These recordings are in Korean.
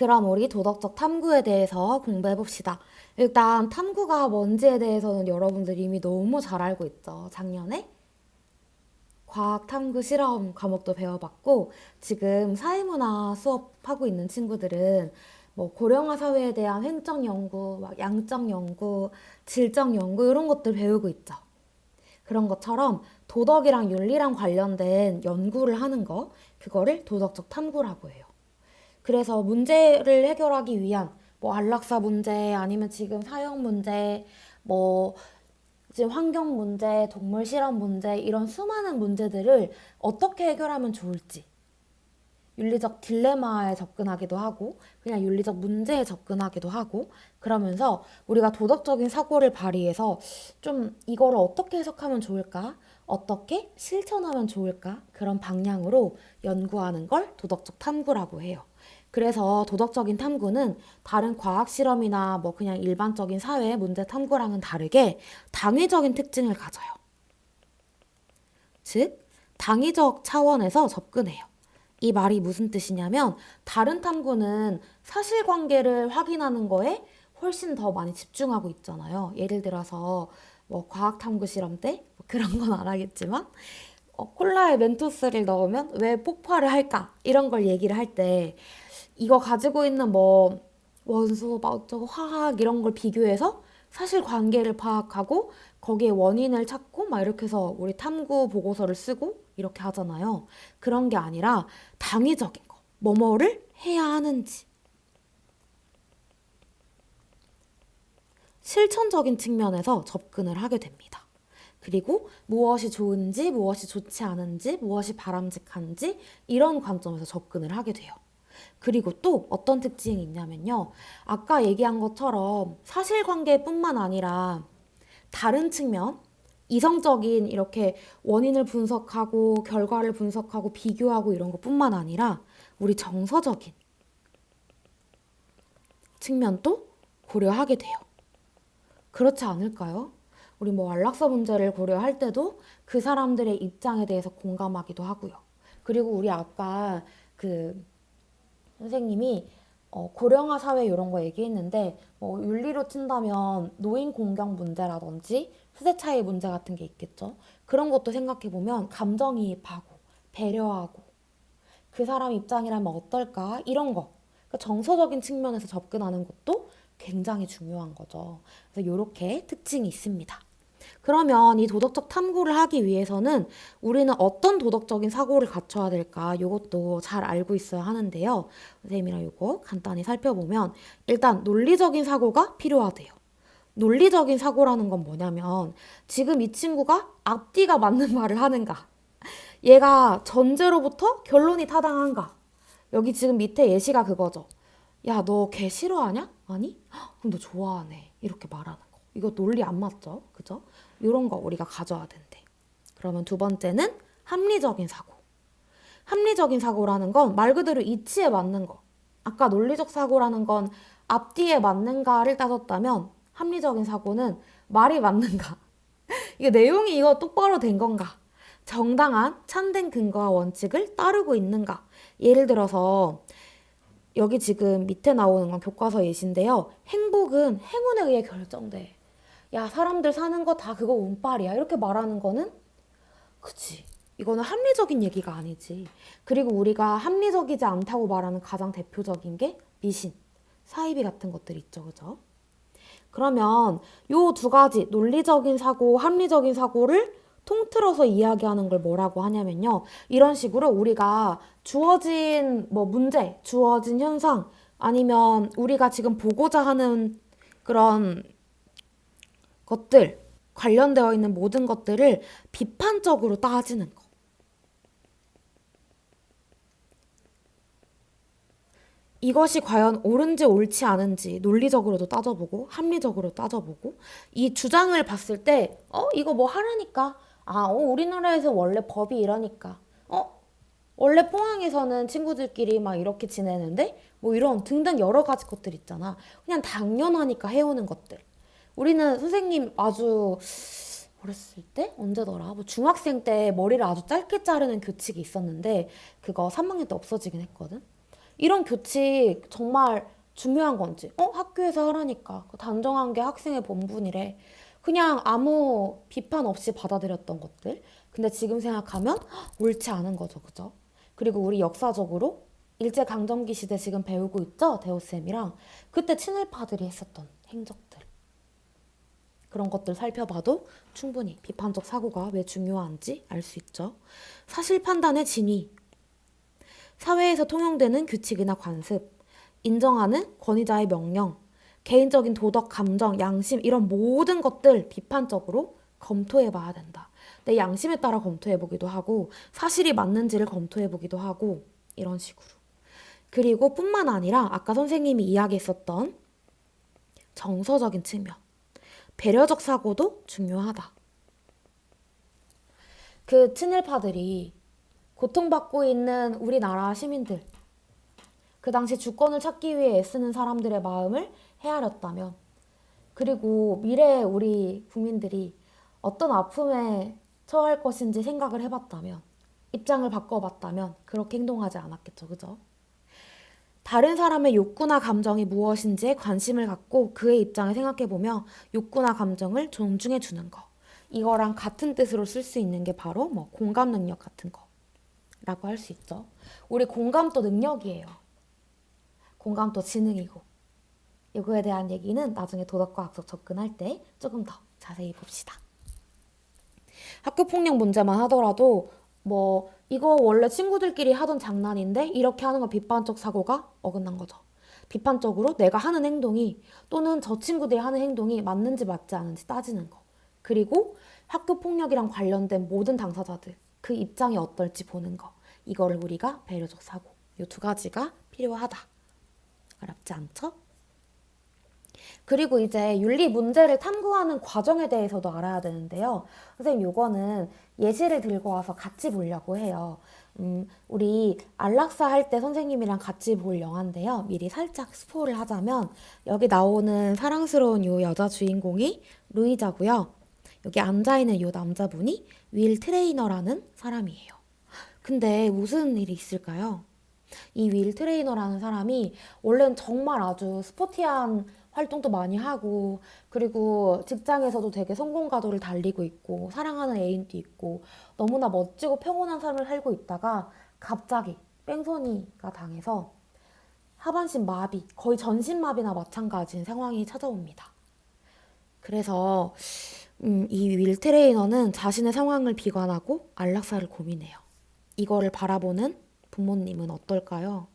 그럼 우리 도덕적 탐구에 대해서 공부해 봅시다. 일단 탐구가 뭔지에 대해서는 여러분들 이미 너무 잘 알고 있죠. 작년에 과학 탐구 실험 과목도 배워봤고, 지금 사회문화 수업하고 있는 친구들은 뭐 고령화 사회에 대한 횡적 연구, 막 양적 연구, 질적 연구 이런 것들 배우고 있죠. 그런 것처럼 도덕이랑 윤리랑 관련된 연구를 하는 거, 그거를 도덕적 탐구라고 해요. 그래서 문제를 해결하기 위한 뭐 안락사 문제 아니면 지금 사형 문제 뭐 지금 환경 문제, 동물 실험 문제 이런 수많은 문제들을 어떻게 해결하면 좋을지 윤리적 딜레마에 접근하기도 하고 그냥 윤리적 문제에 접근하기도 하고 그러면서 우리가 도덕적인 사고를 발휘해서 좀 이거를 어떻게 해석하면 좋을까? 어떻게 실천하면 좋을까? 그런 방향으로 연구하는 걸 도덕적 탐구라고 해요. 그래서 도덕적인 탐구는 다른 과학 실험이나 뭐 그냥 일반적인 사회 문제 탐구랑은 다르게 당위적인 특징을 가져요. 즉, 당위적 차원에서 접근해요. 이 말이 무슨 뜻이냐면 다른 탐구는 사실관계를 확인하는 거에 훨씬 더 많이 집중하고 있잖아요. 예를 들어서 뭐 과학 탐구 실험 때뭐 그런 건 안 하겠지만 콜라에 멘토스를 넣으면 왜 폭발을 할까? 이런 걸 얘기를 할 때 이거 가지고 있는 뭐 원소, 막 어쩌고 화학 이런 걸 비교해서 사실관계를 파악하고 거기에 원인을 찾고 막 이렇게 해서 우리 탐구 보고서를 쓰고 이렇게 하잖아요. 그런 게 아니라 당위적인 거. 뭐뭐를 해야 하는지. 실천적인 측면에서 접근을 하게 됩니다. 그리고 무엇이 좋은지, 무엇이 좋지 않은지, 무엇이 바람직한지 이런 관점에서 접근을 하게 돼요. 그리고 또 어떤 특징이 있냐면요. 아까 얘기한 것처럼 사실관계뿐만 아니라 다른 측면, 이성적인 이렇게 원인을 분석하고 결과를 분석하고 비교하고 이런 것뿐만 아니라 우리 정서적인 측면도 고려하게 돼요. 그렇지 않을까요? 우리 뭐 안락사 문제를 고려할 때도 그 사람들의 입장에 대해서 공감하기도 하고요. 그리고 우리 아까 그 선생님이 고령화 사회 이런 거 얘기했는데 윤리로 친다면 노인 공경 문제라든지 세대 차이 문제 같은 게 있겠죠. 그런 것도 생각해 보면 감정이입하고 배려하고 그 사람 입장이라면 어떨까 이런 거 그러니까 정서적인 측면에서 접근하는 것도 굉장히 중요한 거죠. 그래서 이렇게 특징이 있습니다. 그러면 이 도덕적 탐구를 하기 위해서는 우리는 어떤 도덕적인 사고를 갖춰야 될까? 이것도 잘 알고 있어야 하는데요. 선생님이랑 이거 간단히 살펴보면 일단 논리적인 사고가 필요하대요. 논리적인 사고라는 건 뭐냐면 지금 이 친구가 앞뒤가 맞는 말을 하는가? 얘가 전제로부터 결론이 타당한가? 여기 지금 밑에 예시가 그거죠. 야, 너 걔 싫어하냐? 아니? 헉, 그럼 너 좋아하네. 이렇게 말하는 거. 이거 논리 안 맞죠? 그죠? 이런 거 우리가 가져야 된대. 그러면 두 번째는 합리적인 사고. 합리적인 사고라는 건 말 그대로 이치에 맞는 거. 아까 논리적 사고라는 건 앞뒤에 맞는가를 따졌다면 합리적인 사고는 말이 맞는가. 이게 내용이 이거 똑바로 된 건가. 정당한 참된 근거와 원칙을 따르고 있는가. 예를 들어서 여기 지금 밑에 나오는 건 교과서 예시인데요. 행복은 행운에 의해 결정돼. 야, 사람들 사는 거 다 그거 운빨이야. 이렇게 말하는 거는 그치. 이거는 합리적인 얘기가 아니지. 그리고 우리가 합리적이지 않다고 말하는 가장 대표적인 게 미신, 사이비 같은 것들 있죠. 그죠? 그러면 요 두 가지 논리적인 사고, 합리적인 사고를 통틀어서 이야기하는 걸 뭐라고 하냐면요. 이런 식으로 우리가 주어진 뭐 문제, 주어진 현상, 아니면 우리가 지금 보고자 하는 그런 것들, 관련되어 있는 모든 것들을 비판적으로 따지는 거. 이것이 과연 옳은지 옳지 않은지 논리적으로도 따져보고 합리적으로 따져보고 이 주장을 봤을 때 이거 뭐 하라니까 우리나라에서 원래 법이 이러니까 원래 포항에서는 친구들끼리 막 이렇게 지내는데 뭐 이런 등등 여러 가지 것들 있잖아. 그냥 당연하니까 해오는 것들. 우리는 선생님 아주 어렸을 때 언제더라? 뭐 중학생 때 머리를 아주 짧게 자르는 교칙이 있었는데 그거 3학년 때 없어지긴 했거든. 이런 교칙 정말 중요한 건지. 학교에서 하라니까. 단정한 게 학생의 본분이래. 그냥 아무 비판 없이 받아들였던 것들. 근데 지금 생각하면 옳지 않은 거죠. 그죠? 그리고 우리 역사적으로 일제강점기 시대 지금 배우고 있죠? 대호쌤이랑. 그때 친일파들이 했었던 행적들. 그런 것들 살펴봐도 충분히 비판적 사고가 왜 중요한지 알 수 있죠. 사실 판단의 진위. 사회에서 통용되는 규칙이나 관습. 인정하는 권위자의 명령. 개인적인 도덕, 감정, 양심 이런 모든 것들 비판적으로 검토해봐야 된다. 내 양심에 따라 검토해보기도 하고 사실이 맞는지를 검토해보기도 하고 이런 식으로. 그리고 뿐만 아니라 아까 선생님이 이야기했었던 정서적인 측면. 배려적 사고도 중요하다. 그 친일파들이 고통받고 있는 우리나라 시민들, 그 당시 주권을 찾기 위해 애쓰는 사람들의 마음을 헤아렸다면, 그리고 미래의 우리 국민들이 어떤 아픔에 처할 것인지 생각을 해봤다면, 입장을 바꿔봤다면 그렇게 행동하지 않았겠죠. 그죠? 다른 사람의 욕구나 감정이 무엇인지에 관심을 갖고 그의 입장을 생각해보며 욕구나 감정을 존중해주는 거. 이거랑 같은 뜻으로 쓸 수 있는 게 바로 뭐 공감 능력 같은 거라고 할 수 있죠. 우리 공감도 능력이에요. 공감도 지능이고. 이거에 대한 얘기는 나중에 도덕과학적 접근할 때 조금 더 자세히 봅시다. 학교폭력 문제만 하더라도 뭐 이거 원래 친구들끼리 하던 장난인데 이렇게 하는 거 비판적 사고가 어긋난 거죠. 비판적으로 내가 하는 행동이 또는 저 친구들이 하는 행동이 맞는지 맞지 않은지 따지는 거. 그리고 학교폭력이랑 관련된 모든 당사자들 그 입장이 어떨지 보는 거. 이거를 우리가 배려적 사고. 이 두 가지가 필요하다. 어렵지 않죠? 그리고 이제 윤리 문제를 탐구하는 과정에 대해서도 알아야 되는데요. 선생님 요거는 예시를 들고 와서 같이 보려고 해요. 우리 안락사 할 때 선생님이랑 같이 볼 영화인데요. 미리 살짝 스포를 하자면 여기 나오는 사랑스러운 요 여자 주인공이 루이자고요. 여기 앉아있는 요 남자분이 윌 트레이너라는 사람이에요. 근데 무슨 일이 있을까요? 이 윌 트레이너라는 사람이 원래는 정말 아주 스포티한 활동도 많이 하고 그리고 직장에서도 되게 성공가도를 달리고 있고 사랑하는 애인도 있고 너무나 멋지고 평온한 삶을 살고 있다가 갑자기 뺑소니가 당해서 하반신 마비, 거의 전신 마비나 마찬가지인 상황이 찾아옵니다. 그래서 이 윌 트레이너는 자신의 상황을 비관하고 안락사를 고민해요. 이거를 바라보는 부모님은 어떨까요?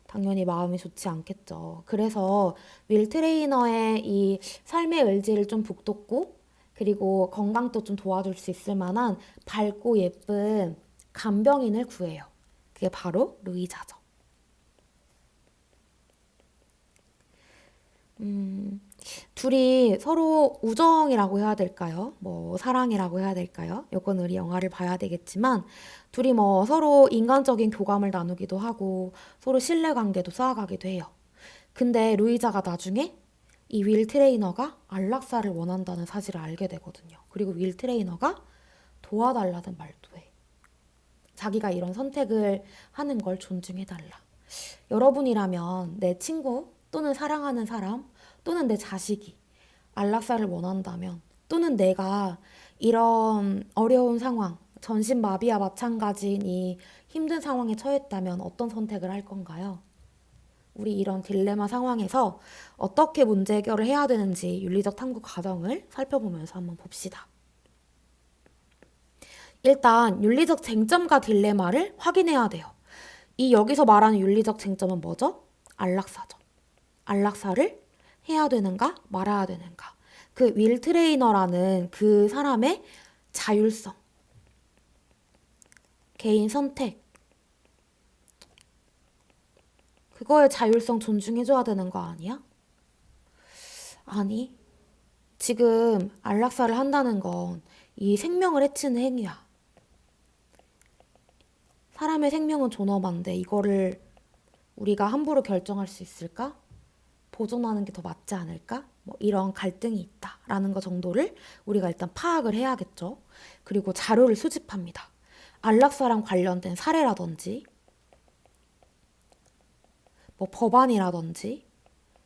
당연히 마음이 좋지 않겠죠. 그래서 윌 트레이너의 이 삶의 의지를 좀 북돋고 그리고 건강도 좀 도와줄 수 있을 만한 밝고 예쁜 간병인을 구해요. 그게 바로 루이자죠. 둘이 서로 우정이라고 해야 될까요? 뭐 사랑이라고 해야 될까요? 요건 우리 영화를 봐야 되겠지만 둘이 뭐 서로 인간적인 교감을 나누기도 하고 서로 신뢰관계도 쌓아가기도 해요. 근데 루이자가 나중에 이 윌 트레이너가 안락사를 원한다는 사실을 알게 되거든요. 그리고 윌 트레이너가 도와달라는 말도 해. 자기가 이런 선택을 하는 걸 존중해달라. 여러분이라면 내 친구 또는 사랑하는 사람 또는 내 자식이 안락사를 원한다면 또는 내가 이런 어려운 상황, 전신마비와 마찬가지인 이 힘든 상황에 처했다면 어떤 선택을 할 건가요? 우리 이런 딜레마 상황에서 어떻게 문제 해결을 해야 되는지 윤리적 탐구 과정을 살펴보면서 한번 봅시다. 일단 윤리적 쟁점과 딜레마를 확인해야 돼요. 이 여기서 말하는 윤리적 쟁점은 뭐죠? 안락사죠. 안락사를 해야 되는가 말아야 되는가. 그 윌 트레이너라는 그 사람의 자율성, 개인 선택, 그거의 자율성 존중해줘야 되는 거 아니야? 아니, 지금 안락사를 한다는 건 이 생명을 해치는 행위야. 사람의 생명은 존엄한데 이거를 우리가 함부로 결정할 수 있을까? 보존하는 게 더 맞지 않을까? 뭐 이런 갈등이 있다라는 거 정도를 우리가 일단 파악을 해야겠죠. 그리고 자료를 수집합니다. 안락사랑 관련된 사례라든지 뭐 법안이라든지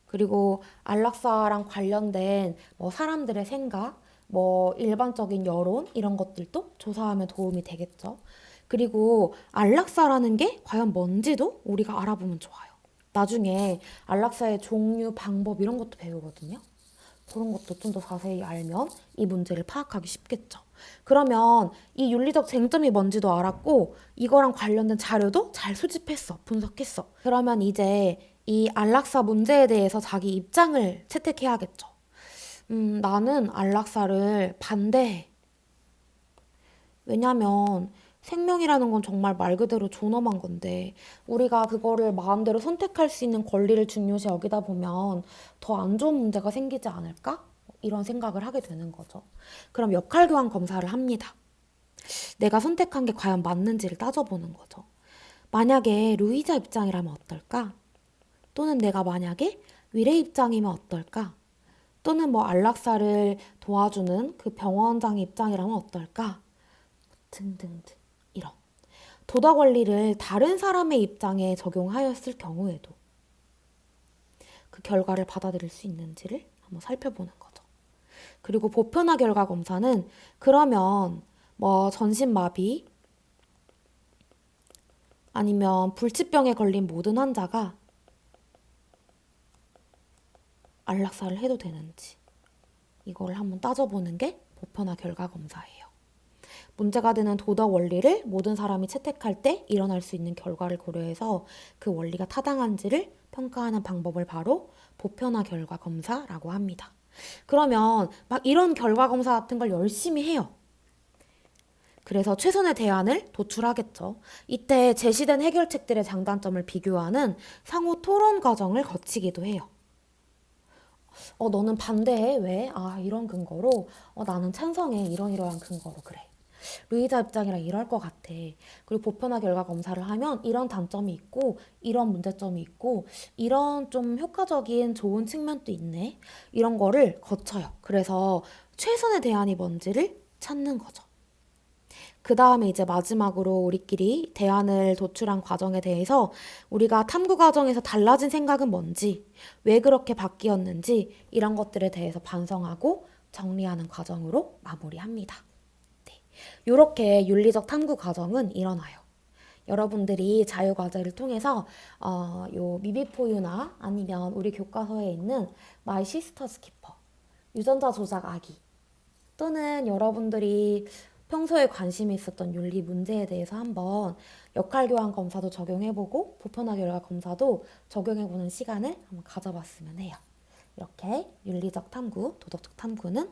그리고 안락사랑 관련된 뭐 사람들의 생각, 뭐 일반적인 여론 이런 것들도 조사하면 도움이 되겠죠. 그리고 안락사라는 게 과연 뭔지도 우리가 알아보면 좋아요. 나중에 안락사의 종류, 방법 이런 것도 배우거든요. 그런 것도 좀 더 자세히 알면 이 문제를 파악하기 쉽겠죠. 그러면 이 윤리적 쟁점이 뭔지도 알았고 이거랑 관련된 자료도 잘 수집했어, 분석했어. 그러면 이제 이 안락사 문제에 대해서 자기 입장을 채택해야겠죠. 나는 안락사를 반대해. 왜냐면 생명이라는 건 정말 말 그대로 존엄한 건데 우리가 그거를 마음대로 선택할 수 있는 권리를 중요시 여기다 보면 더 안 좋은 문제가 생기지 않을까? 이런 생각을 하게 되는 거죠. 그럼 역할 교환 검사를 합니다. 내가 선택한 게 과연 맞는지를 따져보는 거죠. 만약에 루이자 입장이라면 어떨까? 또는 내가 만약에 위례 입장이면 어떨까? 또는 뭐 안락사를 도와주는 그 병원장 입장이라면 어떨까? 등등등 이런 도덕 원리를 다른 사람의 입장에 적용하였을 경우에도 그 결과를 받아들일 수 있는지를 한번 살펴보는 거죠. 그리고 보편화 결과 검사는 그러면 뭐 전신마비 아니면 불치병에 걸린 모든 환자가 안락사를 해도 되는지 이걸 한번 따져보는 게 보편화 결과 검사예요. 문제가 되는 도덕 원리를 모든 사람이 채택할 때 일어날 수 있는 결과를 고려해서 그 원리가 타당한지를 평가하는 방법을 바로 보편화 결과 검사라고 합니다. 그러면 막 이런 결과 검사 같은 걸 열심히 해요. 그래서 최선의 대안을 도출하겠죠. 이때 제시된 해결책들의 장단점을 비교하는 상호 토론 과정을 거치기도 해요. 너는 반대해? 왜? 이런 근거로. 나는 찬성해. 이러이러한 근거로. 그래. 루이자 입장이라 이럴 것 같아. 그리고 보편화 결과 검사를 하면 이런 단점이 있고, 이런 문제점이 있고, 이런 좀 효과적인 좋은 측면도 있네. 이런 거를 거쳐요. 그래서 최선의 대안이 뭔지를 찾는 거죠. 그 다음에 이제 마지막으로 우리끼리 대안을 도출한 과정에 대해서 우리가 탐구 과정에서 달라진 생각은 뭔지, 왜 그렇게 바뀌었는지 이런 것들에 대해서 반성하고 정리하는 과정으로 마무리합니다. 네. 이렇게 윤리적 탐구 과정은 일어나요. 여러분들이 자유과제를 통해서 요 미비포유나 아니면 우리 교과서에 있는 마이 시스터스 키퍼, 유전자 조작 아기 또는 여러분들이 평소에 관심이 있었던 윤리 문제에 대해서 한번 역할교환 검사도 적용해보고 보편화 결과 검사도 적용해보는 시간을 한번 가져봤으면 해요. 이렇게 윤리적 탐구, 도덕적 탐구는